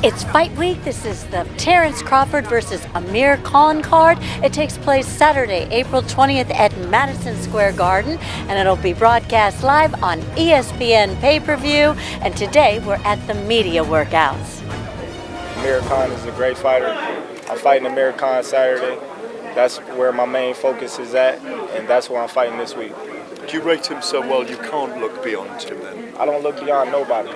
It's fight week. This is the Terence Crawford versus Amir Khan card. It takes place Saturday, April 20th at Madison Square Garden, and it'll be broadcast live on ESPN pay-per-view. And today we're at the media workouts. Amir Khan is a great fighter. I'm fighting Amir Khan Saturday. That's where my main focus is at, and that's where I'm fighting this week. Do you rate him so well you can't look beyond him then? I don't look beyond nobody.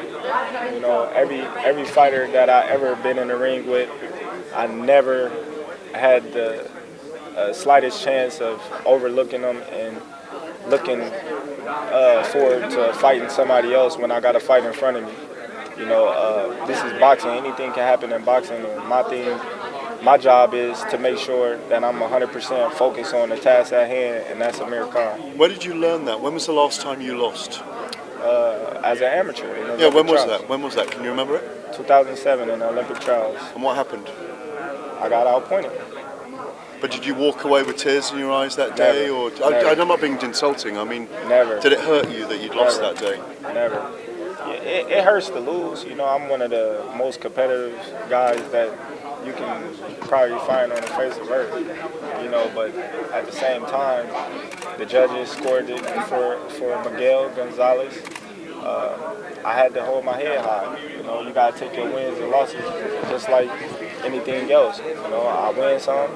You know, every fighter that I ever been in the ring with, I never had the slightest chance of overlooking them and looking forward to fighting somebody else when I got a fight in front of me. You know, this is boxing. Anything can happen in boxing. And my job is to make sure that I'm 100% focused on the task at hand, and that's Amir Khan. Where did you learn that? When was the last time you lost? As an amateur. Yeah, when was that? When was that? Can you remember it? 2007 in the Olympic trials. And what happened? I got outpointed. But did you walk away with tears in your eyes that day? Never. Or Never. I'm not being insulting. I mean, never. Did it hurt you that you'd lost Never. that day? Never. It hurts to lose. You know, I'm one of the most competitive guys that you can probably find on the face of earth. You know, but at the same time, the judges scored it for Miguel Gonzalez. I had to hold my head high. You know, you gotta take your wins and losses just like anything else. You know, I win some.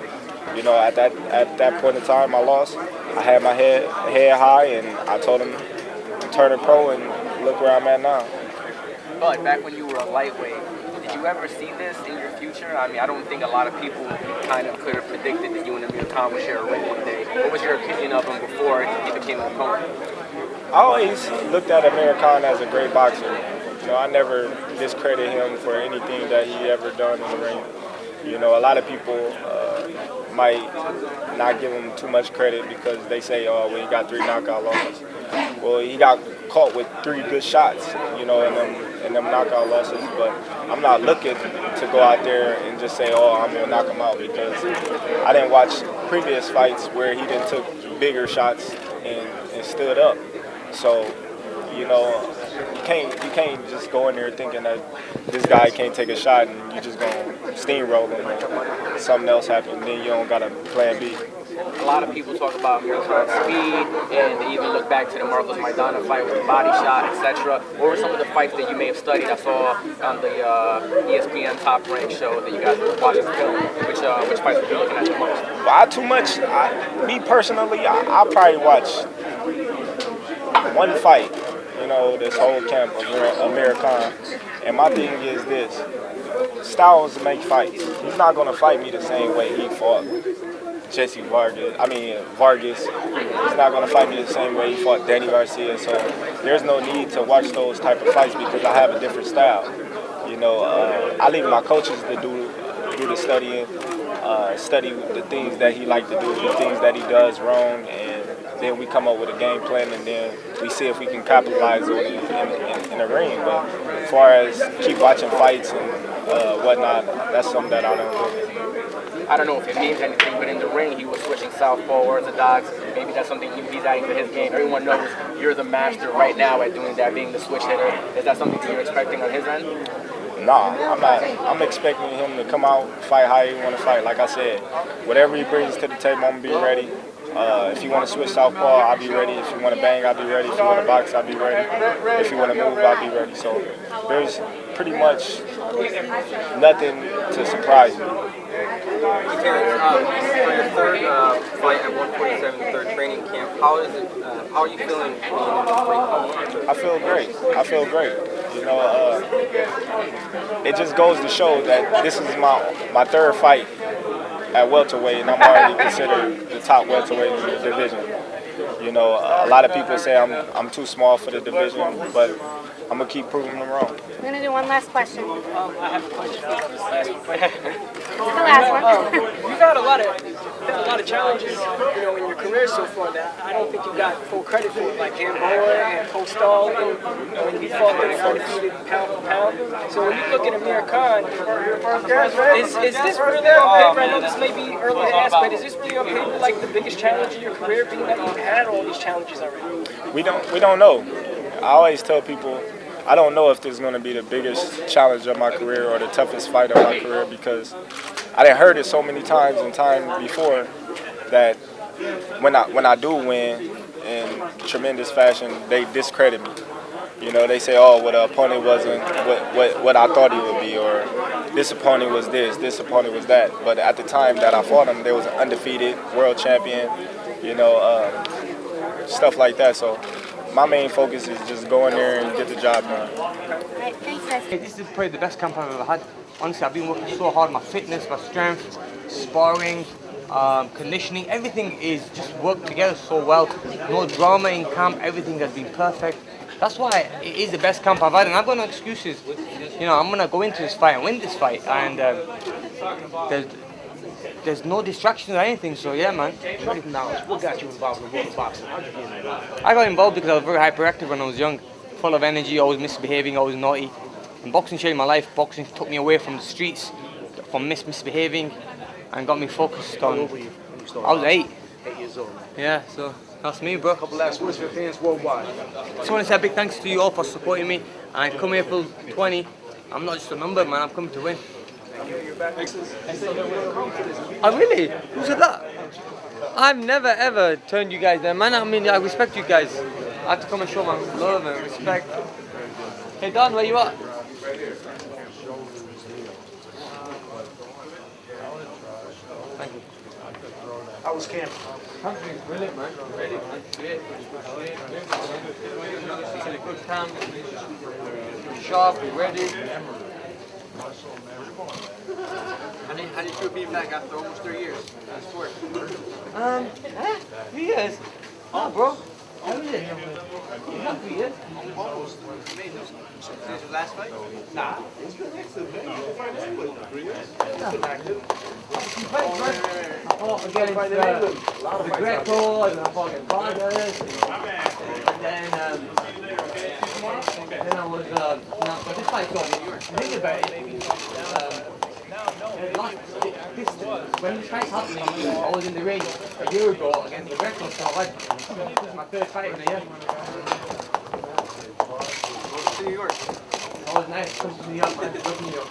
You know, at that point in time, I lost. I had my head high, and I told him to turn it pro, and look where I'm at now. But back when you were a lightweight, did you ever see this in your future? I mean, I don't think a lot of people kind of could have predicted that you and Amir Khan would share a ring one day. What was your opinion of him before he became an opponent? I always looked at Amir Khan as a great boxer. You know, I never discredit him for anything that he ever done in the ring. You know, a lot of people might not give him too much credit because they say, oh, well, he got 3 knockout losses. Well, he got caught with 3 good shots, you know, in them knockout losses. But I'm not looking to go out there and just say, oh, I'm gonna knock him out, because I didn't watch previous fights where he didn't took bigger shots and stood up. So, you know, you can't just go in there thinking that this guy can't take a shot and you just gonna steamroll him and something else happens, then you don't got a plan B. A lot of people talk about Amir Khan's speed, and they even look back to the Marcos Maidana fight with the body shot, etc. What were some of the fights that you may have studied? I saw on the ESPN Top Rank show that you guys were watching film. Which fights were you looking at the most? Well, me personally, I'll probably watch one fight, you know, this whole camp of Amir Khan. And my thing is this: styles make fights. He's not going to fight me the same way he fought Vargas. He's not going to fight me the same way he fought Danny Garcia. So there's no need to watch those type of fights because I have a different style. You know, I leave my coaches to do the studying, study the things that he likes to do, the things that he does wrong, and then we come up with a game plan, and then we see if we can capitalize on it in the ring. But as far as keep watching fights and whatnot, that's something that I don't do. I don't know if it means anything, but in the ring he was switching southpaw orthodox. Maybe that's something he's adding to his game. Everyone knows you're the master right now at doing that, being the switch hitter. Is that something that you're expecting on his end? Nah, I'm not. I'm expecting him to come out, fight how he want to fight. Like I said, whatever he brings to the table, I'm going to be ready. If you want to switch southpaw, I'll be ready. If you want to bang, I'll be ready. If you want to box, I'll be ready. If you want to move, I'll be ready. So there's pretty much nothing to surprise me. Terence, for your third fight at 147, your third training camp, how are you feeling being in this weight? I feel great. You know, it just goes to show that this is my third fight at welterweight, and I'm already considered the top welterweight in the division. You know, a lot of people say I'm too small for the division, but I'm gonna keep proving them wrong. We're gonna do one last question. I have a question for this last one. The last one. You've had a lot of challenges, you know, in your career so far that I don't think you got full credit for, like Gamboa and Kristal, and when you fought them undefeated pound for pound. So when you look at Amir Khan, is this really on paper? I know this may be early to ask, but is this really on paper like the biggest challenge in your career, being that you've had all these challenges already? We don't know. I always tell people, I don't know if this is going to be the biggest challenge of my career or the toughest fight of my career, because I done heard it so many times and time before that when I do win in tremendous fashion, they discredit me. You know, they say, oh, well, the opponent wasn't what I thought he would be, or this opponent was this opponent was that. But at the time that I fought him, there was an undefeated world champion, you know, stuff like that. So my main focus is just go in there and get the job done. Right, thanks, guys. This is probably the best camp I've ever had. Honestly, I've been working so hard, my fitness, my strength, sparring, conditioning, everything is just worked together so well. No drama in camp, everything has been perfect. That's why it is the best camp I've had, and I've got no excuses. You know, I'm gonna go into this fight and win this fight, and there's no distractions or anything. So yeah, man. What got you involved in the world of boxing? How did you get involved? I got involved because I was very hyperactive when I was young, full of energy, always misbehaving, always naughty. And boxing changed my life. Boxing took me away from the streets, from misbehaving, and got me focused on. How old were you when you started? I was 8. 8 years old. Yeah, so that's me, bro. Couple last words for fans worldwide. Just want to say a big thanks to you all for supporting me. And come April 20, I'm not just a number, man. I'm coming to win. Oh, really? Who said that? I've never ever turned you guys down, man. I mean, I respect you guys. I have to come and show my love and respect. Hey, Don, where you at? Thank you. How was camp? Country's brilliant, man. Ready, man. Great. It's in a good camp. Sharp, ready. How did you feel back after almost 3 years? That's work. 3 years? Oh, bro. How is it? Not 3 years. Almost. Since your last fight? Nah. Oh, against the Greco, and I fought against Vargas, and then I was, but this fight's on, think about it, when this fight's happening, I was in the ring a year ago against the Greco, so this is my third fight in a year. New York. That was nice, come to New York, man, love New York.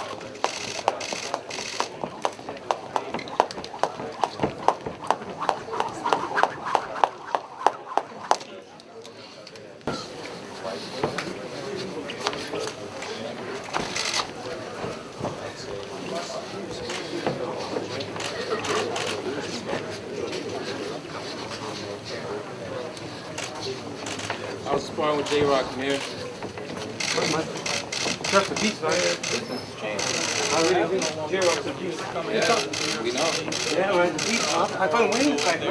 I was sparring with J-Rock, Amir. Trust the beats, man. I really think J-Rock's the beats. Yeah, we know. Yeah, man, the beats, man. I couldn't win this fight, man.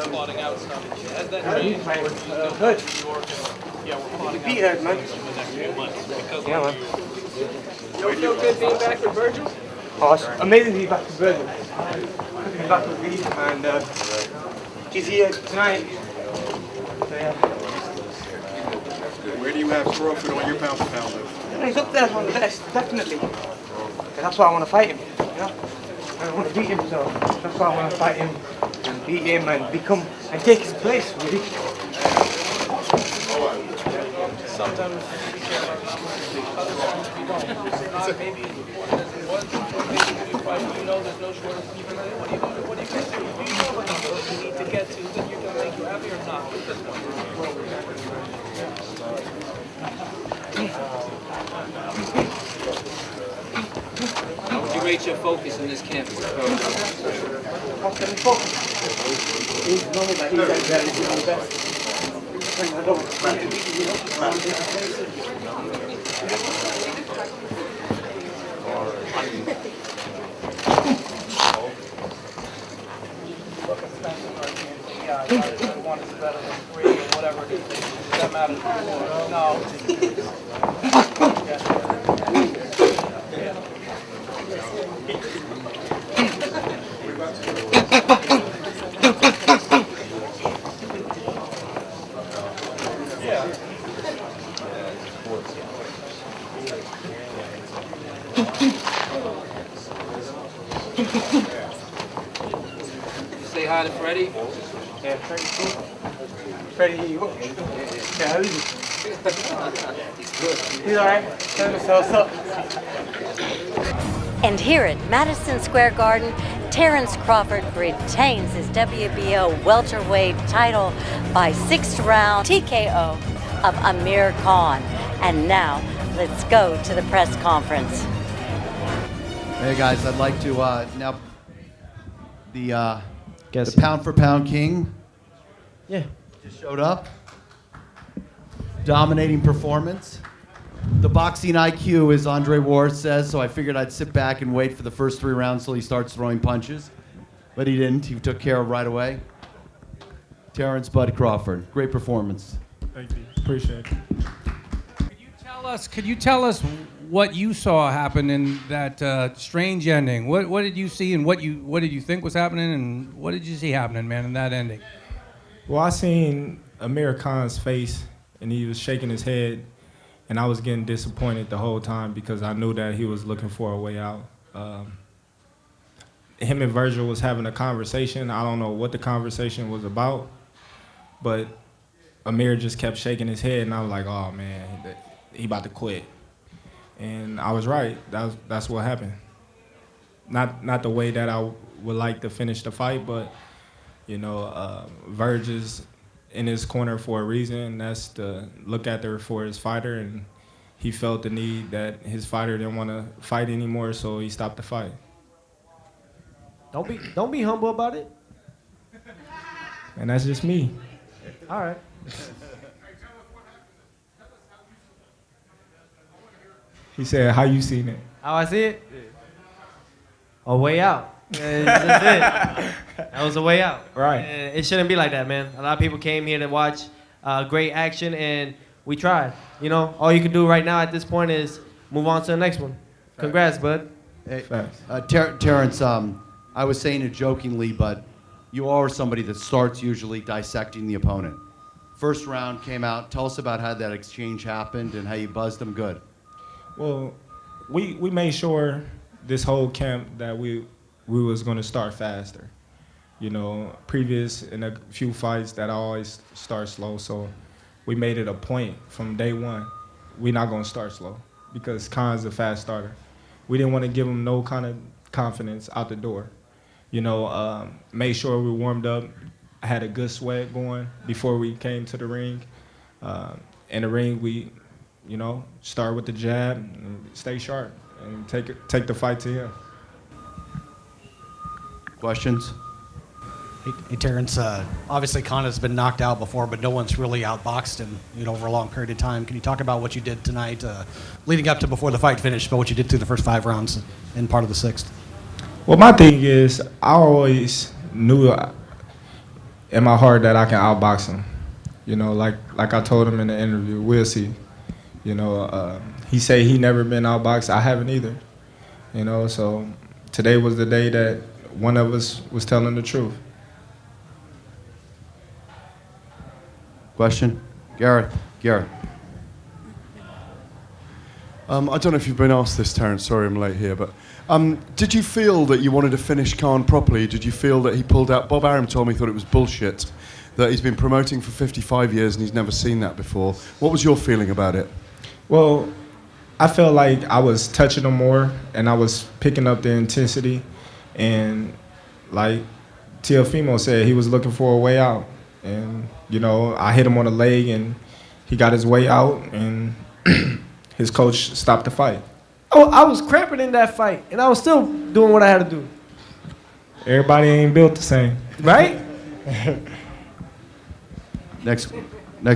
Plotting out stuff. Has that This fight was good. The beat hurt, man. Yeah, man. You feel good being back with Virgil? Oh, it's amazing to be back with Virgil. Good to be back with Reed, and he's here tonight. So, yeah. Where do you have Crawford on your pound for pound list? He's up there as one of the best, definitely. And that's why I want to fight him, you know? I want to beat him, so that's why I want to fight him and beat him and become and take his place, really. sometimes maybe you know there's no shortage of people. What do you get to? Do you know what you need to get to that you can make you happy or not with this one? How would you rate your focus in this camp? One is better than 3 or whatever it is. That matters more. No. Say hi to Freddie. Yeah, Freddie, cool. Freddie, what? Yeah, how is he? He's all right. So. And here at Madison Square Garden, Terence Crawford retains his WBO welterweight title by 6th round TKO of Amir Khan. And now, let's go to the press conference. Hey guys, I'd like to now the pound for pound king. Yeah. Just showed up. Dominating performance. The boxing IQ, as Andre Ward says, so I figured I'd sit back and wait for the first 3 rounds till he starts throwing punches. But he didn't. He took care of right away. Terence Bud Crawford. Great performance. Thank you. Appreciate it. Could you tell us what you saw happen in that strange ending? What did you see, and what did you think was happening, and what did you see happening, man, in that ending? Well, I seen Amir Khan's face, and he was shaking his head, and I was getting disappointed the whole time because I knew that he was looking for a way out. Him and Virgil was having a conversation. I don't know what the conversation was about, but Amir just kept shaking his head, and I was like, oh man, he about to quit. And I was right. That's what happened. Not the way that I would like to finish the fight, but you know, Verge is in his corner for a reason. That's to look after for his fighter, and he felt the need that his fighter didn't want to fight anymore, so he stopped the fight. Don't be humble about it. And that's just me. All right. He said, "How you seen it?" How I see it? A way out. That's it. That was a way out. Right. And it shouldn't be like that, man. A lot of people came here to watch great action, and we tried. You know, all you can do right now at this point is move on to the next one. Congrats, bud. Hey, Terence, I was saying it jokingly, but you are somebody that starts usually dissecting the opponent. First round came out. Tell us about how that exchange happened and how you buzzed them good. Well, we made sure this whole camp that we was going to start faster. You know, previous in a few fights that I always start slow, so we made it a point from day one. We're not going to start slow because Khan's a fast starter. We didn't want to give him no kind of confidence out the door. You know, made sure we warmed up. I had a good sweat going before we came to the ring. In the ring, we, you know, start with the jab, and stay sharp, and take the fight to him. Questions? Hey Terence, obviously Khan has been knocked out before, but no one's really outboxed him, you know, over a long period of time. Can you talk about what you did tonight, leading up to before the fight finished, but what you did through the first 5 rounds and part of the 6th? Well, my thing is, I always knew in my heart that I can outbox him. You know, like I told him in the interview, we'll see. You know, he said he never been outboxed. I haven't either. You know, so today was the day that one of us was telling the truth. Question? Gareth. I don't know if you've been asked this, Terence. Sorry I'm late here, but did you feel that you wanted to finish Khan properly? Did you feel that he pulled out? Bob Arum told me he thought it was bullshit, that he's been promoting for 55 years and he's never seen that before. What was your feeling about it? Well, I felt like I was touching him more and I was picking up the intensity. And like Teofimo said, he was looking for a way out. And, you know, I hit him on the leg and he got his way out and his coach stopped the fight. Oh, I was cramping in that fight, and I was still doing what I had to do. Everybody ain't built the same. Right? Next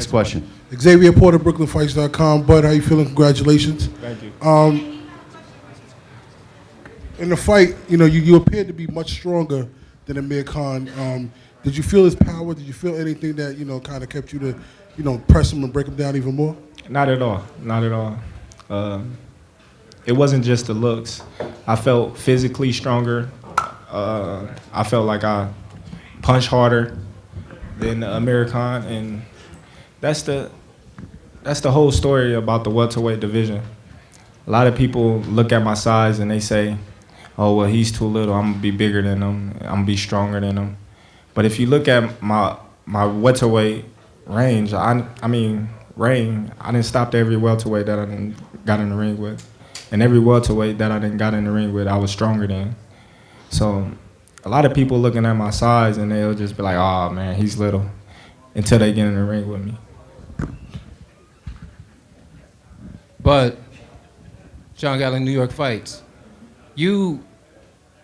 question. Xavier Porter, BrooklynFights.com. Bud, how you feeling? Congratulations. Thank you. In the fight, you know, you appeared to be much stronger than Amir Khan. Did you feel his power? Did you feel anything that, you know, kind of kept you to, you know, press him and break him down even more? Not at all. Not at all. It wasn't just the looks. I felt physically stronger. I felt like I punched harder than Amir Khan, and that's the whole story about the welterweight division. A lot of people look at my size and they say, "Oh, well, he's too little. I'm gonna be bigger than him. I'm gonna be stronger than him." But if you look at my welterweight range, I mean, reign, I didn't stop every welterweight that I didn't got in the ring with. And every welterweight that I didn't got in the ring with, I was stronger than. So a lot of people looking at my size and they'll just be like, oh man, he's little, until they get in the ring with me. But John Gatling, New York Fights. You,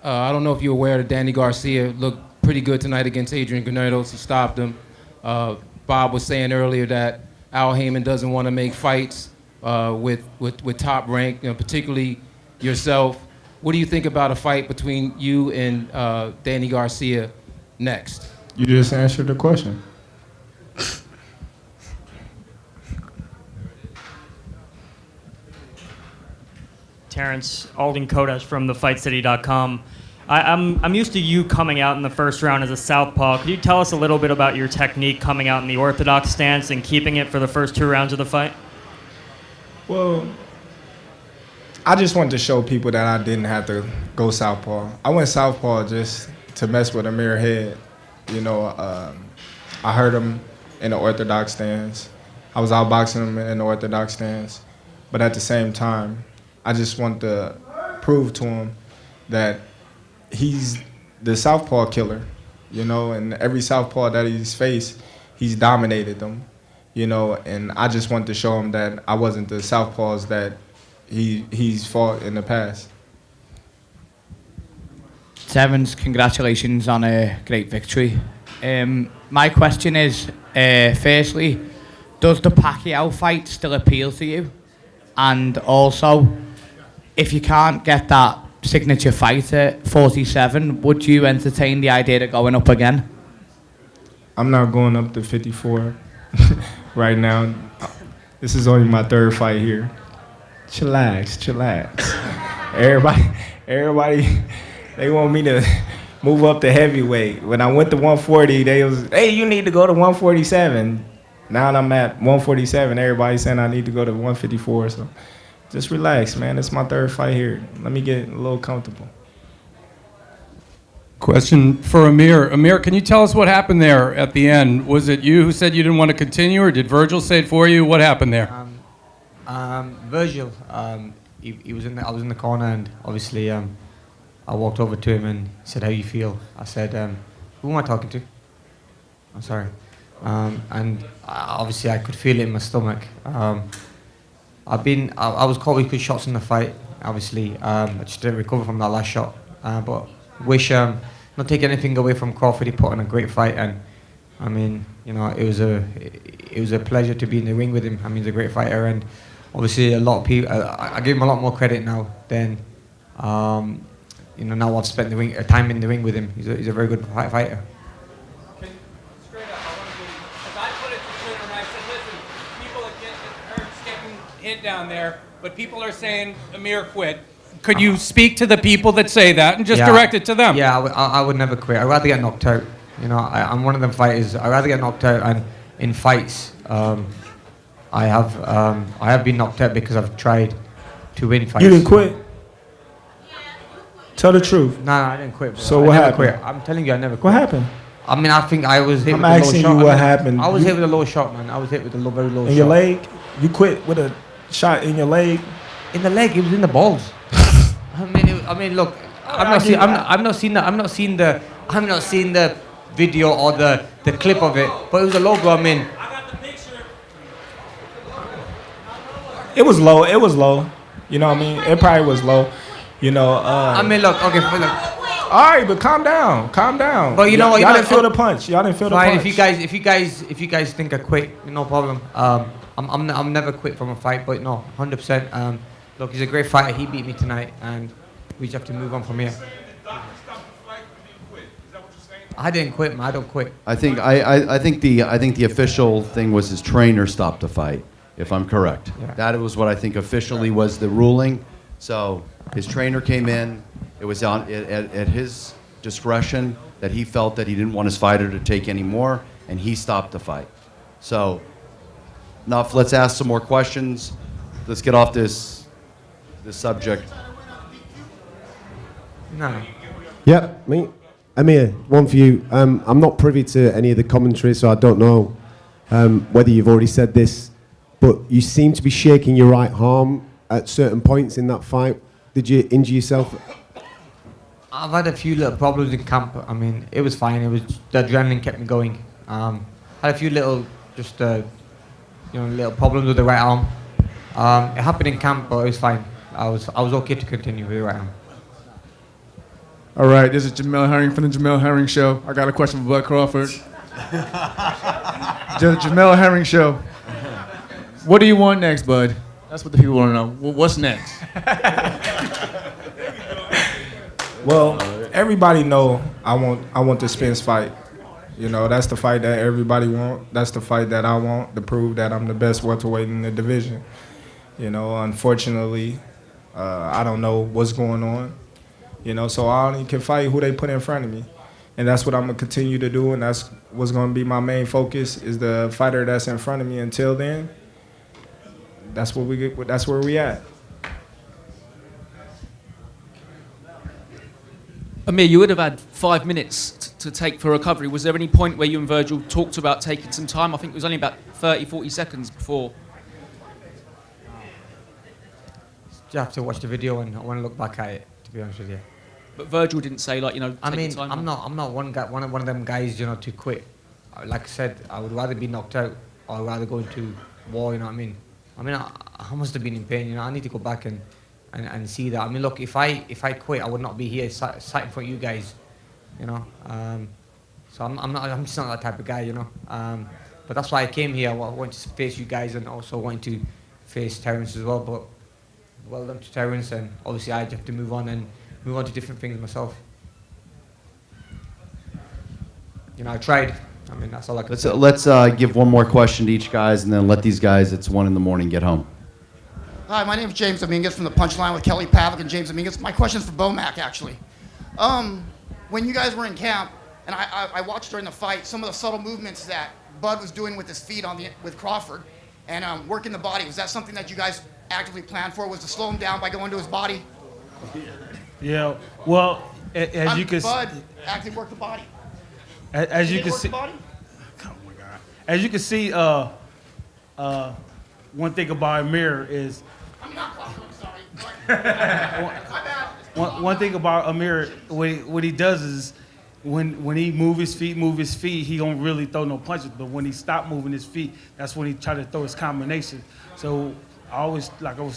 I don't know if you're aware that Danny Garcia looked pretty good tonight against Adrian Granados. He stopped him. Bob was saying earlier that Al Heyman doesn't want to make fights with top rank, particularly yourself. What do you think about a fight between you and Danny Garcia next? You just answered the question. Terence, Alden Kodesh from thefightcity.com. I'm used to you coming out in the first round as a southpaw. Could you tell us a little bit about your technique coming out in the orthodox stance and keeping it for the first 2 rounds of the fight? Well, I just wanted to show people that I didn't have to go southpaw. I went southpaw just to mess with Amir head. I heard him in the orthodox stance. I was outboxing him in the orthodox stance. But at the same time, I just want to prove to him that he's the southpaw killer, and every southpaw that he's faced, he's dominated them, and I just want to show him that I wasn't the southpaws that he's fought in the past. Terence, congratulations on a great victory. My question is, firstly, does the Pacquiao fight still appeal to you? And also, if you can't get that signature fight at 47, would you entertain the idea of going up again? I'm not going up to 54 right now. This is only my 3rd fight here. Chillax. Everybody, they want me to move up to heavyweight. When I went to 140, they was, hey, you need to go to 147. Now I'm at 147. Everybody's saying I need to go to 154. So just relax, man. It's my 3rd fight here. Let me get a little comfortable. Question for Amir. Amir, can you tell us what happened there at the end? Was it you who said you didn't want to continue, or did Virgil say it for you? What happened there? Virgil, he was in I was in the corner, and obviously I walked over to him and he said, how you feel? I said, who am I talking to? I'm sorry. And obviously I could feel it in my stomach. I was caught with good shots in the fight, obviously. I just didn't recover from that last shot. But wish, not take anything away from Crawford. He put on a great fight, and I mean, it was a pleasure to be in the ring with him. I mean, he's a great fighter, and obviously a lot of people, I give him a lot more credit now than, now I've spent time in the ring with him. He's a very good fighter. Hit down there, but people are saying Amir quit. Could you speak to the people that say that and just direct it to them? Yeah, I would never quit. I'd rather get knocked out. I'm one of them fighters. I'd rather get knocked out, and in fights, I have been knocked out because I've tried to win fights. You didn't quit? Tell the truth. No, I didn't quit. Bro. So what happened? Quit. I'm telling you, I never quit. What happened? I mean, I think I was hit with a low shot. I'm asking you what happened. I was hit with a low shot, man. I was hit with a very low shot. In your leg? You quit with a shot in your leg? In the leg, it was in the balls. I mean, look, I've not seen the video or the clip of it, but it was a low blow. I mean, it was low. You know what I mean? It probably was low. I mean, look, okay, look. All right, but calm down. But you know what? Y'all didn't feel the punch. Y'all didn't feel the punch. If you guys think I quit, no problem. I'm never quit from a fight, but no, 100%. Look, he's a great fighter. He beat me tonight, and we just have to move on from here. I didn't quit, man. I don't quit. I think the official thing was his trainer stopped the fight, if I'm correct. Yeah. That was what I think officially was the ruling. So his trainer came in. It was at his discretion that he felt that he didn't want his fighter to take any more, and he stopped the fight. So, enough. Let's ask some more questions. Let's get off this subject. No. Yep, me. Amir, one for you. I'm not privy to any of the commentary, so I don't know whether you've already said this but you seem to be shaking your right arm at certain points in that fight. Did you injure yourself? I've had a few little problems in camp. I mean, it was fine. It was the adrenaline kept me going. Had a few little, just little problems with the right arm. It happened in camp, but it was fine. I was okay to continue with the right arm. All right, this is Jamel Herring from the Jamel Herring Show. I got a question for Bud Crawford. The Jamel Herring Show. What do you want next, Bud? That's what the people want to know. What's next? Well, everybody know I want the Spence fight. You know, that's the fight that everybody want. That's the fight that I want to prove that I'm the best welterweight in the division. You know, unfortunately, I don't know what's going on. You know, so I only can fight who they put in front of me. And that's what I'm going to continue to do, and that's what's going to be my main focus is the fighter that's in front of me. Until then, that's where we at. Amir, you would have had 5 minutes to take for recovery. Was there any point where you and Virgil talked about taking some time? I think it was only about 30, 40 seconds before. You have to watch the video and I want to look back at it, to be honest with you. But Virgil didn't say, like, I mean, time. I'm not one of them guys, to quit. Like I said, I would rather be knocked out or rather go into war, you know what I mean? I mean, I must have been in pain, I need to go back and see that. I mean, look, if I quit, I would not be here sat in front of you guys, So I'm just not that type of guy, But that's why I came here. I wanted to face you guys and also wanted to face Terence as well. But well done to Terence, and obviously I have to move on to different things myself. I tried. I mean, that's all I can say. Let's give one more question to each guys, and then let these guys, it's 1 a.m, get home. Hi, my name is James Dominguez from the Punchline with Kelly Pavlik and James Dominguez. My question is for Bomac, actually. When you guys were in camp, and I watched during the fight some of the subtle movements that Bud was doing with his feet with Crawford and working the body. Was that something that you guys actively planned for? Was to slow him down by going to his body? Yeah. Well, as you can Bud actively worked the body. As you can see. Oh my God. As you can see, one thing about Amir is. I'm not sorry. One thing about Amir, what he does is, when he move his feet, he don't really throw no punches. But when he stop moving his feet, that's when he try to throw his combination. So I always,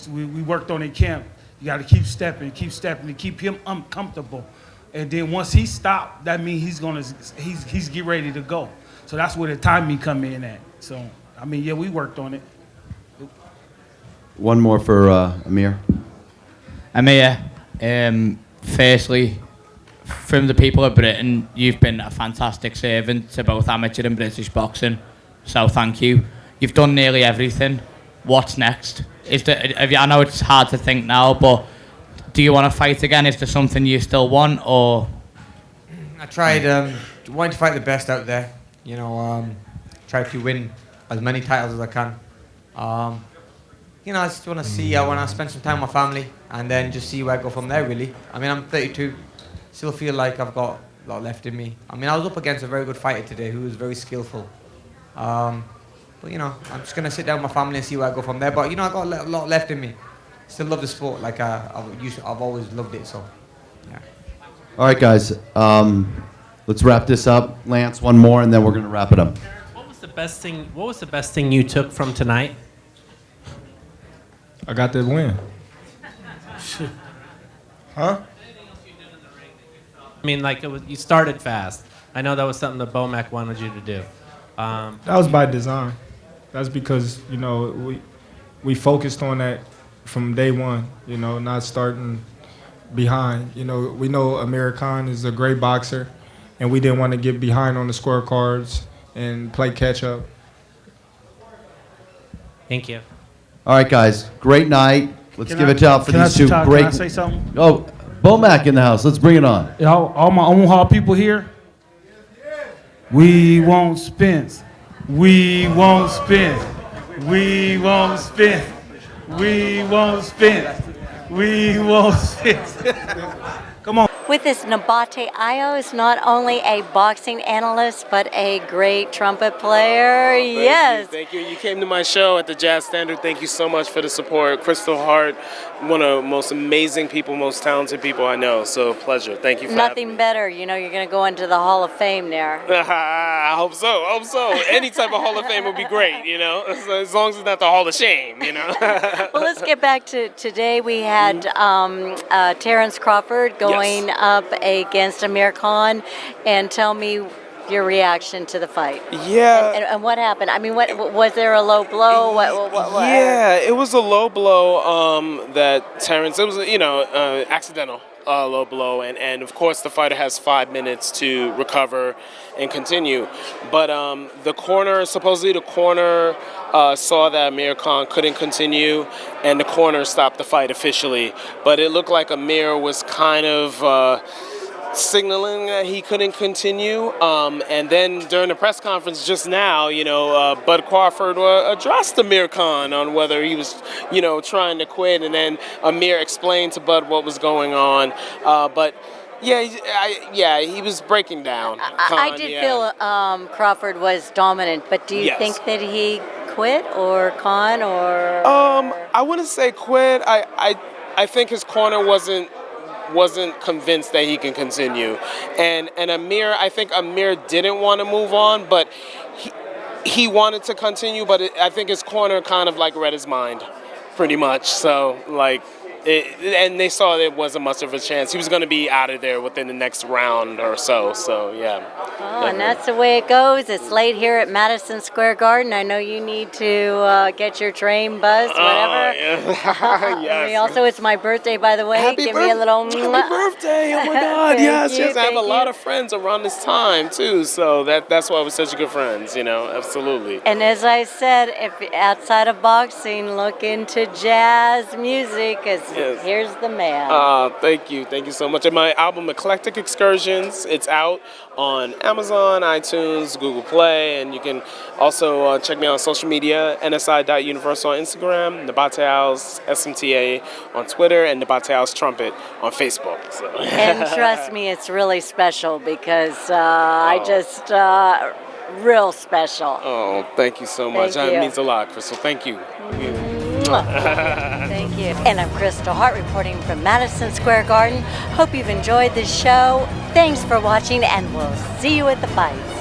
we worked on in camp. You got to keep stepping to keep him uncomfortable. And then once he stopped, that means he's get ready to go. So that's where the timing come in at. So I mean, yeah, we worked on it. One more for Amir. Amir, firstly, from the people of Britain, you've been a fantastic servant to both amateur and British boxing. So thank you. You've done nearly everything. What's next? I know it's hard to think now, but do you want to fight again? Is there something you still want, or? I tried wanting to fight the best out there. Try to win as many titles as I can. I just want to see. I want to spend some time with my family, and then just see where I go from there. Really. I mean, I'm 32. Still feel like I've got a lot left in me. I mean, I was up against a very good fighter today who was very skillful. But I'm just gonna sit down with my family and see where I go from there. But I've got a lot left in me. Still love the sport like I've always loved it. So, yeah. All right, guys. Let's wrap this up. Lance, one more, and then we're gonna wrap it up. What was the best thing you took from tonight? I got that win. Huh? I mean, you started fast. I know that was something that Bomac wanted you to do. That was by design. That's because we focused on that from day one. Not starting behind. We know Amir Khan is a great boxer, and we didn't want to get behind on the scorecards and play catch up. Thank you. All right, guys. Great night. Let's give it up for these two Can great. I say something? Oh, Bomac in the house. Let's bring it on. All my own hall people here. We won't Spence. We won't Spence. We won't Spence. We won't Spence. We won't Spence. Come on. with us. Nabate Isles, not only a boxing analyst, but a great trumpet player. Yes. Thank you. You came to my show at the Jazz Standard. Thank you so much for the support. Kristal, Hart, one of the most amazing people, most talented people I know. So pleasure. Thank you for Nothing better. You know, you're going to go into the Hall of Fame there. I hope so. I hope so. Any type of Hall of Fame would be great, you know, as long as it's not the Hall of Shame, you know. Well, let's get back to today. We had Terence Crawford going up against Amir Khan, and tell me your reaction to the fight. Yeah. And what happened? I mean, what was there a low blow? What Yeah, it was a low blow that Terence, it was, accidental. Low blow, and of course the fighter has 5 minutes to recover and continue. But supposedly the corner saw that Amir Khan couldn't continue, and the corner stopped the fight officially. But it looked like Amir was kind of signaling that he couldn't continue. And then during the press conference just now, Bud Crawford addressed Amir Khan on whether he was, trying to quit. And then Amir explained to Bud what was going on. But yeah, he was breaking down. I did feel Crawford was dominant, but do you think that he quit or Khan or? I wouldn't say quit. I think his corner wasn't convinced that he can continue, and Amir, I think Amir didn't want to move on, but he wanted to continue, but I think his corner kind of like read his mind, pretty much. So and they saw there wasn't much of a chance. He was going to be out of there within the next round or so. So yeah. Oh, and that's the way it goes. It's late here at Madison Square Garden. I know you need to get your train buzzed, whatever. Oh, yes. Also, it's my birthday, by the way. Give me a little. Happy birthday! Oh my God! Yes. I have a lot of friends around this time too. So that's why we're such good friends. Absolutely. And as I said, if outside of boxing, look into jazz music, because here's the man. Thank you so much. And my album ECLECTIC EXCURSIONS, it's out on Amazon, iTunes, Google Play, and you can also check me out on social media, nsi.universal on Instagram, Nabate Isles SMTA on Twitter, and Nabate Isles Trumpet on Facebook. So. And trust me, it's really special because I just real special. Oh, thank you so much. Thank you. That means a lot, Kristal. Thank you. Thank you. And I'm Kristal Hart reporting from Madison Square Garden. Hope you've enjoyed this show. Thanks for watching, and we'll see you at the fights.